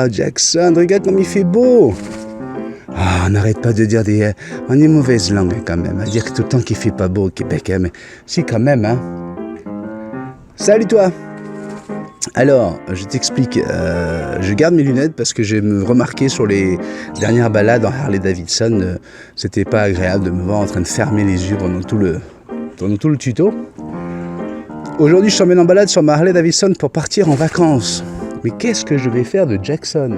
Waouh, Jackson, regarde comme il fait beau. Ah, on n'arrête pas de dire des... On est mauvaise langue quand même, à dire tout le temps qu'il fait pas beau au Québec, hein, mais si quand même, hein. Salut toi. Alors, je t'explique, je garde mes lunettes parce que j'ai remarqué sur les dernières balades en Harley-Davidson, c'était pas agréable de me voir en train de fermer les yeux pendant tout le tuto. Aujourd'hui, je t'emmène en balade sur ma Harley-Davidson pour partir en vacances. Mais qu'est-ce que je vais faire de Jackson ?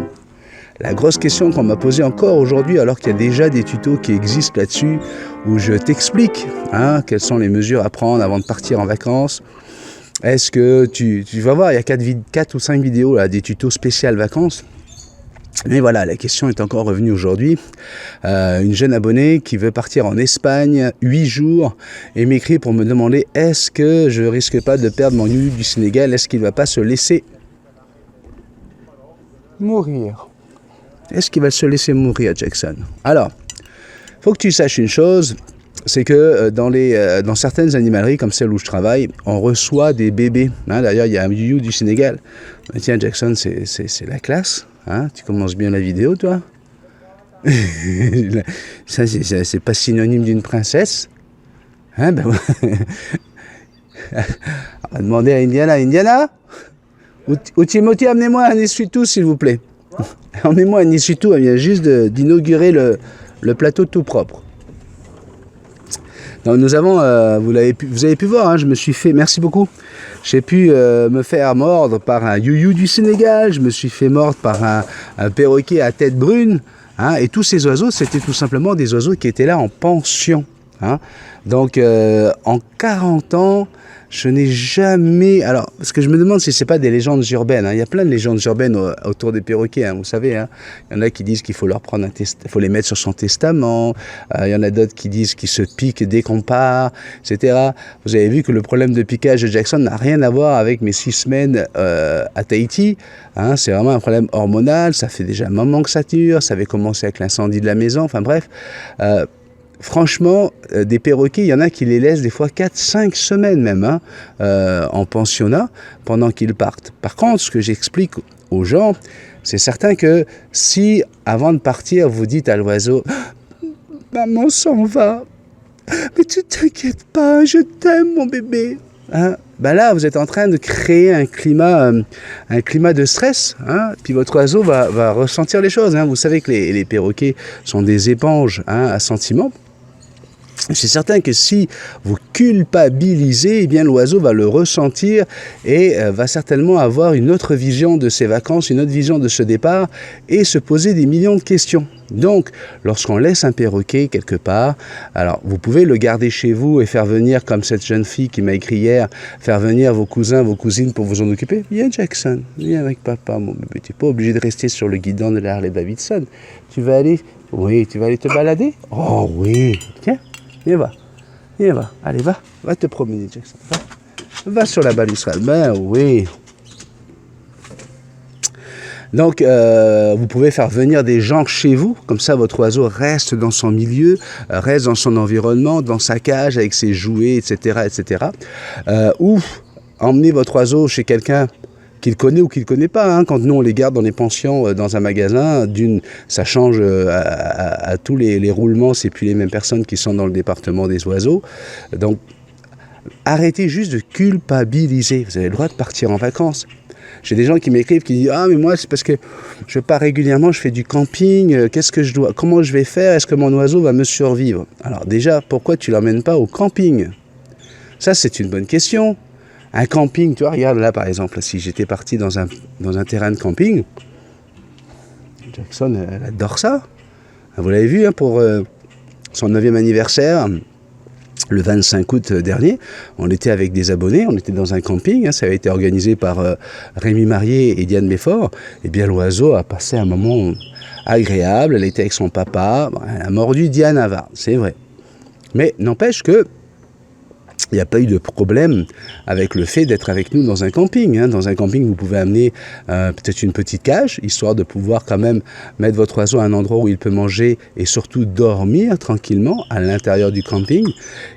La grosse question qu'on m'a posée encore aujourd'hui, alors qu'il y a déjà des tutos qui existent là-dessus, où je t'explique quelles sont les mesures à prendre avant de partir en vacances. Est-ce que tu vas voir, il y a 4 ou 5 vidéos, là, des tutos spéciales vacances. Mais voilà, la question est encore revenue aujourd'hui. Une jeune abonnée qui veut partir en Espagne 8 jours et m'écrit pour me demander est-ce que je risque pas de perdre mon youyou du Sénégal, est-ce qu'il ne va pas se laisser mourir ? Est-ce qu'il va se laisser mourir, Jackson ? Alors, il faut que tu saches une chose, c'est que dans certaines animaleries comme celle où je travaille, on reçoit des bébés. D'ailleurs, il y a un youyou du Sénégal. Tiens, Jackson, c'est la classe. Tu commences bien la vidéo, toi. Ça, c'est pas synonyme d'une princesse. On va demander à Indiana. Indiana, ou Timothy, amenez-moi un essuie-tout, s'il vous plaît. Emmenez-moi un essuie-tout, elle vient juste d'inaugurer le plateau tout propre. Donc nous avons, vous avez pu voir, je me suis fait, merci beaucoup, j'ai pu me faire mordre par un youyou du Sénégal, je me suis fait mordre par un perroquet à tête brune, et tous ces oiseaux, c'était tout simplement des oiseaux qui étaient là en pension. Donc en 40 ans, je n'ai jamais... Alors, parce que je me demande si ce n'est pas des légendes urbaines. Il y a plein de légendes urbaines autour des perroquets, vous savez. Il y en a qui disent qu'il faut leur prendre faut les mettre sur son testament. Il y en a d'autres qui disent qu'ils se piquent dès qu'on part, etc. Vous avez vu que le problème de piquage de Jackson n'a rien à voir avec mes 6 semaines à Tahiti. C'est vraiment un problème hormonal. Ça fait déjà un moment que ça dure. Ça avait commencé avec l'incendie de la maison. Enfin bref... Franchement, des perroquets, il y en a qui les laissent des fois 4-5 semaines même en pensionnat pendant qu'ils partent. Par contre, ce que j'explique aux gens, c'est certain que si, avant de partir, vous dites à l'oiseau « Maman s'en va, mais tu t'inquiètes pas, je t'aime mon bébé ». Là, vous êtes en train de créer un climat de stress, puis votre oiseau va ressentir les choses. Vous savez que les perroquets sont des éponges à sentiments. C'est certain que si vous culpabilisez, eh bien l'oiseau va le ressentir et va certainement avoir une autre vision de ses vacances, une autre vision de ce départ et se poser des millions de questions. Donc, lorsqu'on laisse un perroquet quelque part, alors vous pouvez le garder chez vous et faire venir, comme cette jeune fille qui m'a écrit hier, faire venir vos cousins, vos cousines pour vous en occuper. Viens Jackson, viens avec papa, mon bébé. Tu n'es pas obligé de rester sur le guidon de la Harley-Davidson. Tu vas aller te balader? Oh oui, tiens. Viens va, allez va te promener Jackson, va sur la balustrade, oui. Donc vous pouvez faire venir des gens chez vous, comme ça votre oiseau reste dans son milieu, reste dans son environnement, dans sa cage avec ses jouets, etc. Ou emmener votre oiseau chez quelqu'un qu'il connaît ou qu'il ne connaît pas. Quand nous, on les garde dans les pensions, dans un magasin, ça change à tous les roulements, c'est plus les mêmes personnes qui sont dans le département des oiseaux. Donc, arrêtez juste de culpabiliser. Vous avez le droit de partir en vacances. J'ai des gens qui m'écrivent, qui disent « Ah, mais moi, c'est parce que je pars régulièrement, je fais du camping, comment je vais faire? Est-ce que mon oiseau va me survivre ?» Alors déjà, pourquoi tu ne l'emmènes pas au camping? Ça, c'est une bonne question. Un camping, tu vois, regarde là par exemple, si j'étais parti dans un terrain de camping, Jackson, elle adore ça. Vous l'avez vu, pour son 9e anniversaire, le 25 août dernier, on était avec des abonnés, on était dans un camping, ça avait été organisé par Rémi Marié et Diane Béfort. Et bien l'oiseau a passé un moment agréable, elle était avec son papa, elle a mordu Diane Havard, c'est vrai. Mais n'empêche que il n'y a pas eu de problème avec le fait d'être avec nous dans un camping. Dans un camping, vous pouvez amener peut-être une petite cage, histoire de pouvoir quand même mettre votre oiseau à un endroit où il peut manger et surtout dormir tranquillement à l'intérieur du camping.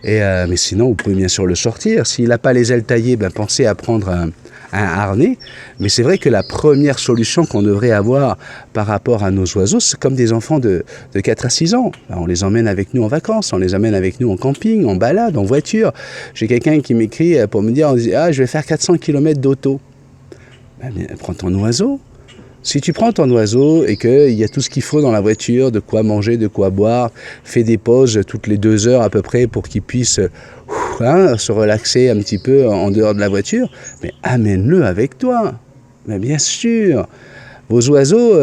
Mais sinon, vous pouvez bien sûr le sortir. S'il n'a pas les ailes taillées, pensez à prendre un harnais. Mais c'est vrai que la première solution qu'on devrait avoir par rapport à nos oiseaux, c'est comme des enfants de 4 à 6 ans. On les emmène avec nous en vacances, on les emmène avec nous en camping, en balade, en voiture. J'ai quelqu'un qui m'écrit pour me dire, je vais faire 400 km d'auto. Ben, prends ton oiseau. Si tu prends ton oiseau et qu'il y a tout ce qu'il faut dans la voiture, de quoi manger, de quoi boire, fais des pauses toutes les 2 heures à peu près pour qu'il puisse se relaxer un petit peu en dehors de la voiture, mais amène-le avec toi. Mais bien sûr, vos oiseaux,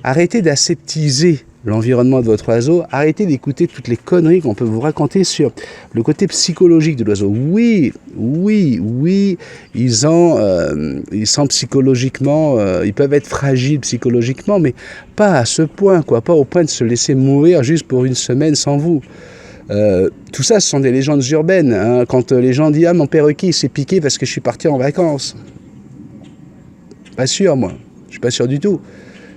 arrêtez d'aseptiser l'environnement de votre oiseau, arrêtez d'écouter toutes les conneries qu'on peut vous raconter sur le côté psychologique de l'oiseau. Oui, ils sont psychologiquement, ils peuvent être fragiles psychologiquement, mais pas à ce point, quoi, pas au point de se laisser mourir juste pour une semaine sans vous. Tout ça, ce sont des légendes urbaines. Hein. Quand les gens disent « Ah, mon perroquet, il s'est piqué parce que je suis parti en vacances ». Pas sûr, moi. Je suis pas sûr du tout.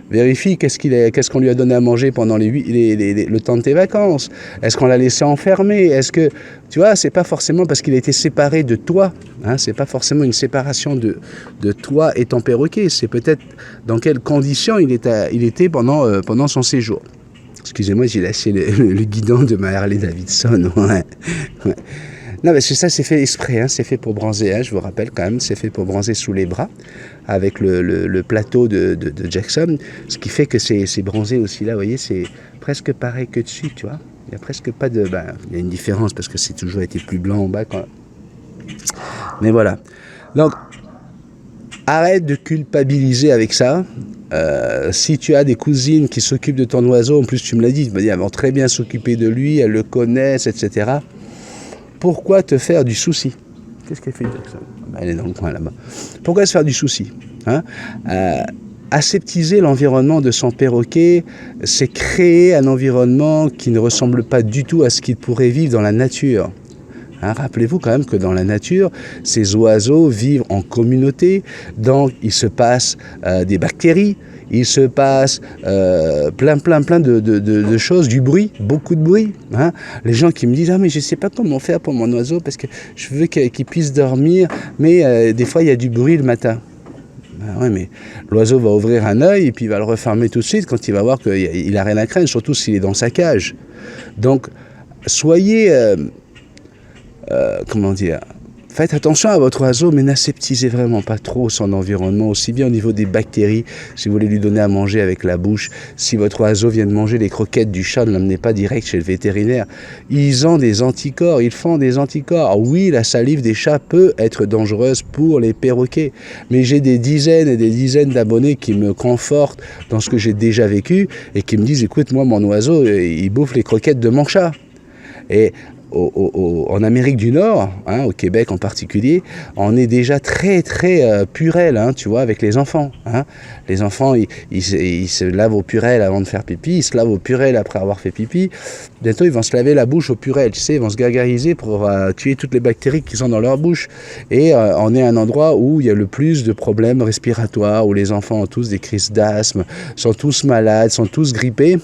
Vérifie qu'est-ce qu'on lui a donné à manger pendant le temps de tes vacances. Est-ce qu'on l'a laissé enfermer? Est-ce que, tu vois, c'est pas forcément parce qu'il a été séparé de toi. Hein, c'est pas forcément une séparation de toi et ton perroquet. C'est peut-être dans quelles conditions il était pendant son séjour. Excusez-moi, j'ai lâché le guidon de ma Harley Davidson. Ouais. Non, mais ça, c'est fait exprès, hein, c'est fait pour bronzer, hein, je vous rappelle quand même, c'est fait pour bronzer sous les bras, avec le plateau de Jackson, ce qui fait que c'est bronzé aussi là, vous voyez, c'est presque pareil que dessus, tu vois. Il n'y a presque pas de... il y a une différence, parce que c'est toujours été plus blanc en bas. Mais voilà. Donc, arrête de culpabiliser avec ça. Si tu as des cousines qui s'occupent de ton oiseau, en plus tu me l'as dit, elles vont très bien s'occuper de lui, elles le connaissent, etc., pourquoi te faire du souci? Qu'est-ce qu'elle fait, Jackson? Elle est dans le coin là-bas. Pourquoi se faire du souci, hein? Aseptiser l'environnement de son perroquet, c'est créer un environnement qui ne ressemble pas du tout à ce qu'il pourrait vivre dans la nature. Hein, rappelez-vous quand même que dans la nature, ces oiseaux vivent en communauté, donc il se passe des bactéries, il se passe plein de choses, du bruit, beaucoup de bruit. Hein. Les gens qui me disent « Ah mais je ne sais pas comment faire pour mon oiseau parce que je veux qu'il puisse dormir, mais des fois il y a du bruit le matin. » Ben ouais, mais l'oiseau va ouvrir un œil et puis il va le refermer tout de suite quand il va voir qu'il n'a rien à craindre, surtout s'il est dans sa cage. Donc soyez... comment dire, faites attention à votre oiseau, mais n'aseptisez vraiment pas trop son environnement, aussi bien au niveau des bactéries, si vous voulez lui donner à manger avec la bouche. Si votre oiseau vient de manger les croquettes du chat, ne l'amenez pas direct chez le vétérinaire. Ils ont des anticorps, ils font des anticorps. Alors oui, la salive des chats peut être dangereuse pour les perroquets, mais j'ai des dizaines et des dizaines d'abonnés qui me confortent dans ce que j'ai déjà vécu et qui me disent « Écoute, moi, mon oiseau, il bouffe les croquettes de mon chat. » Et en Amérique du Nord, hein, au Québec en particulier, on est déjà très purel, hein, tu vois, avec les enfants. Hein. Les enfants, ils se lavent au purel avant de faire pipi, ils se lavent au purel après avoir fait pipi. Bientôt, ils vont se laver la bouche au purel, tu sais, ils vont se gargariser pour tuer toutes les bactéries qui sont dans leur bouche. Et on est à un endroit où il y a le plus de problèmes respiratoires, où les enfants ont tous des crises d'asthme, sont tous malades, sont tous grippés.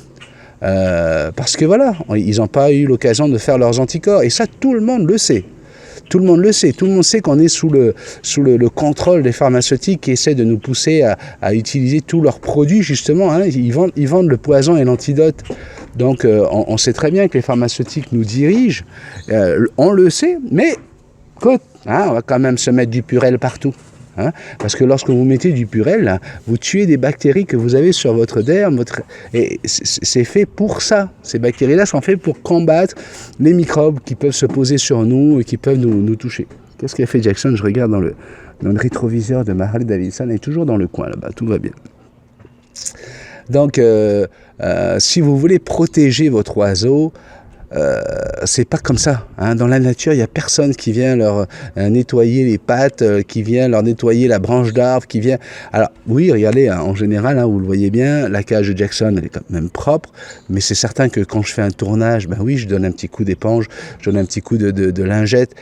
Parce que voilà, ils n'ont pas eu l'occasion de faire leurs anticorps. Et ça, tout le monde le sait. Tout le monde le sait. Tout le monde sait qu'on est sous le contrôle des pharmaceutiques qui essaient de nous pousser à utiliser tous leurs produits, justement. Hein. Ils vendent le poison et l'antidote. Donc, on sait très bien que les pharmaceutiques nous dirigent. On le sait, mais écoute, hein, on va quand même se mettre du purel partout. Hein, parce que lorsque vous mettez du purel, là, vous tuez des bactéries que vous avez sur votre derme, et c'est fait pour ça. Ces bactéries-là sont faites pour combattre les microbes qui peuvent se poser sur nous et qui peuvent nous toucher. Qu'est-ce qu'a fait Jackson? Je regarde dans le rétroviseur de ma Harley Davidson, elle est toujours dans le coin là-bas, tout va bien. Donc, si vous voulez protéger votre oiseau, c'est pas comme ça. Hein. Dans la nature, il n'y a personne qui vient leur nettoyer les pattes, qui vient leur nettoyer la branche d'arbre, qui vient... Alors, oui, regardez, hein, en général, hein, vous le voyez bien, la cage de Jackson, elle est quand même propre, mais c'est certain que quand je fais un tournage, ben oui, je donne un petit coup d'éponge, je donne un petit coup de lingette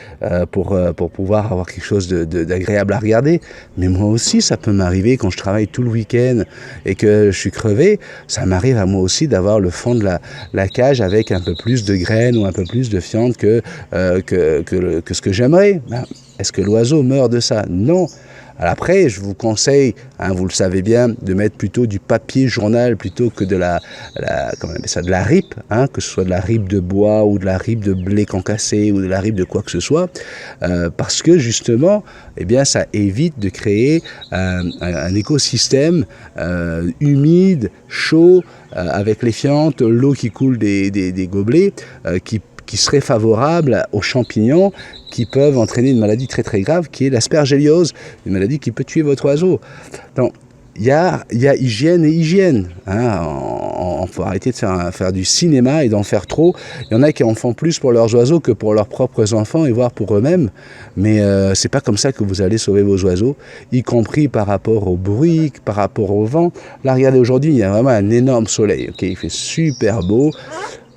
pour pouvoir avoir quelque chose d'agréable à regarder. Mais moi aussi, ça peut m'arriver quand je travaille tout le week-end et que je suis crevé, ça m'arrive à moi aussi d'avoir le fond de la cage avec un peu plus de graines ou un peu plus de fientes que ce que j'aimerais. Ben, est-ce que l'oiseau meurt de ça? Non. Alors après, je vous conseille, hein, vous le savez bien, de mettre plutôt du papier journal plutôt que de comment on appelle ça, de la ripe, hein, que ce soit de la ripe de bois ou de la ripe de blé concassé ou de la ripe de quoi que ce soit, parce que justement, eh bien, ça évite de créer un écosystème humide, chaud, avec les fientes, l'eau qui coule des gobelets, qui serait favorable aux champignons qui peuvent entraîner une maladie très très grave qui est l'aspergilliose, une maladie qui peut tuer votre oiseau. Donc, il y a hygiène et hygiène. Hein. On faut arrêter de faire du cinéma et d'en faire trop. Il y en a qui en font plus pour leurs oiseaux que pour leurs propres enfants et voire pour eux-mêmes. Mais c'est pas comme ça que vous allez sauver vos oiseaux, y compris par rapport au bruit, par rapport au vent. Là, regardez, aujourd'hui, il y a vraiment un énorme soleil. Okay, il fait super beau.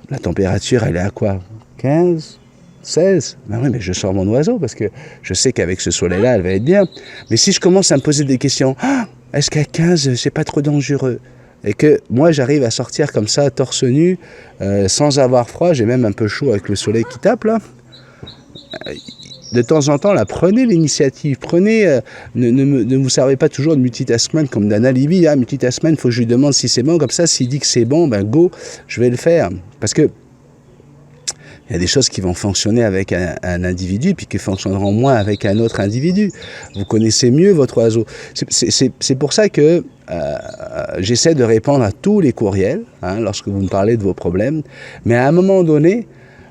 La température, elle est à quoi? 15, 16. Ben oui, mais je sors mon oiseau parce que je sais qu'avec ce soleil-là, elle va être bien. Mais si je commence à me poser des questions, est-ce qu'à 15, c'est pas trop dangereux? Et que moi, j'arrive à sortir comme ça, torse nu, sans avoir froid, j'ai même un peu chaud avec le soleil qui tape là. De temps en temps, là, prenez l'initiative, ne vous servez pas toujours de multitaskman comme d'un alibi. Hein. Multitaskman, il faut que je lui demande si c'est bon, comme ça, s'il dit que c'est bon, ben go, je vais le faire. Parce que il y a des choses qui vont fonctionner avec un individu, puis qui fonctionneront moins avec un autre individu. Vous connaissez mieux votre oiseau. C'est pour ça que j'essaie de répondre à tous les courriels, hein, lorsque vous me parlez de vos problèmes. Mais à un moment donné,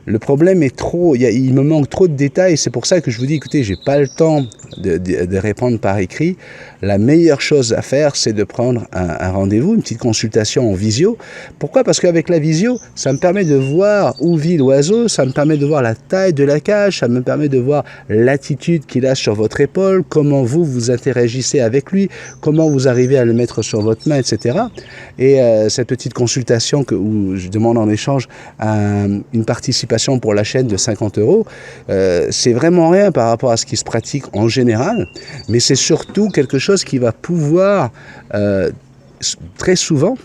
le problème est trop, il me manque trop de détails. C'est pour ça que je vous dis, écoutez, j'ai pas le temps de répondre par écrit. La meilleure chose à faire, c'est de prendre un rendez-vous, une petite consultation en visio. Pourquoi? Parce qu'avec la visio, ça me permet de voir où vit l'oiseau, ça me permet de voir la taille de la cage, ça me permet de voir l'attitude qu'il a sur votre épaule, comment vous interagissez avec lui, comment vous arrivez à le mettre sur votre main, etc. Et cette petite consultation où je demande en échange une participation pour la chaîne de 50 €, c'est vraiment rien par rapport à ce qui se pratique en général, mais c'est surtout quelque chose qui va pouvoir très souvent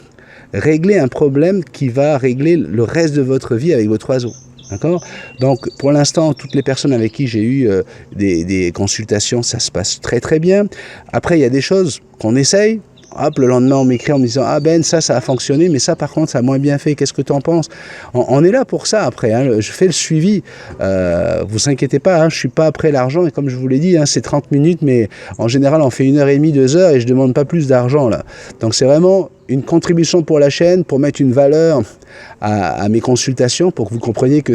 régler un problème qui va régler le reste de votre vie avec votre oiseau. D'accord? Donc, pour l'instant, toutes les personnes avec qui j'ai eu des consultations, ça se passe très très bien. Après, il y a des choses qu'on essaye. Hop, le lendemain, on m'écrit en me disant « Ah Ben, ça a fonctionné, mais ça, par contre, ça a moins bien fait. Qu'est-ce que tu en penses ?» On est là pour ça, après. Hein, je fais le suivi. Vous inquiétez pas, hein, je ne suis pas après l'argent. Et comme je vous l'ai dit, hein, c'est 30 minutes, mais en général, on fait 1h30, 2 heures, et je ne demande pas plus d'argent, là. Donc, c'est vraiment une contribution pour la chaîne, pour mettre une valeur à mes consultations, pour que vous compreniez que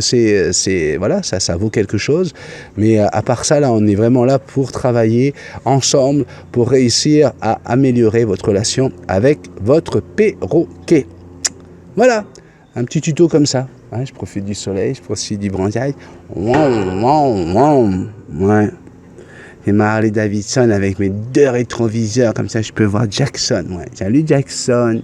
voilà, ça vaut quelque chose. Mais à part ça, là, on est vraiment là pour travailler ensemble, pour réussir à améliorer votre relation avec votre perroquet. Voilà, un petit tuto comme ça. Hein, je profite du soleil, je profite du brandiail. Ouais. Et ma Harley Davidson avec mes 2 rétroviseurs, comme ça je peux voir Jackson. Ouais. Salut Jackson.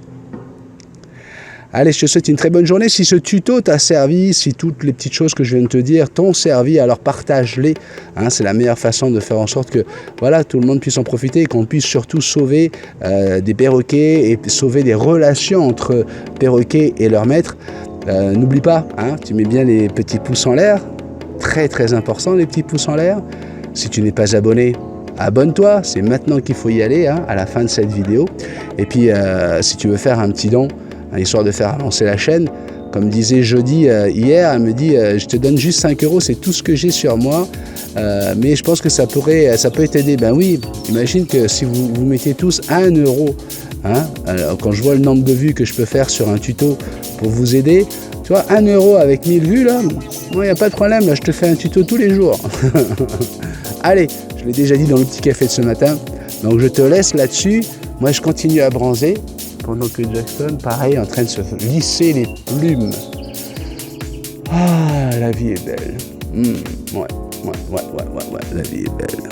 Allez, je te souhaite une très bonne journée. Si ce tuto t'a servi, si toutes les petites choses que je viens de te dire t'ont servi, alors partage-les. Hein, c'est la meilleure façon de faire en sorte que voilà, tout le monde puisse en profiter et qu'on puisse surtout sauver des perroquets et sauver des relations entre perroquets et leur maître. N'oublie pas, hein, tu mets bien les petits pouces en l'air. Très très important, les petits pouces en l'air. Si tu n'es pas abonné, abonne-toi, c'est maintenant qu'il faut y aller, hein, à la fin de cette vidéo. Et puis, si tu veux faire un petit don, hein, histoire de faire avancer la chaîne, comme disait Jody hier, elle me dit je te donne juste 5 €, c'est tout ce que j'ai sur moi, mais je pense que ça peut t'aider. Ben oui, imagine que si vous mettez tous 1 €, hein, alors, quand je vois le nombre de vues que je peux faire sur un tuto pour vous aider, tu vois, 1 € avec 1000 vues, là, il n'y a pas de problème, là, je te fais un tuto tous les jours. Allez, je l'ai déjà dit dans le petit café de ce matin, donc je te laisse là-dessus. Moi, je continue à bronzer, pendant que Jackson, pareil, en train de se lisser les plumes. Ah, la vie est belle. Ouais, la vie est belle.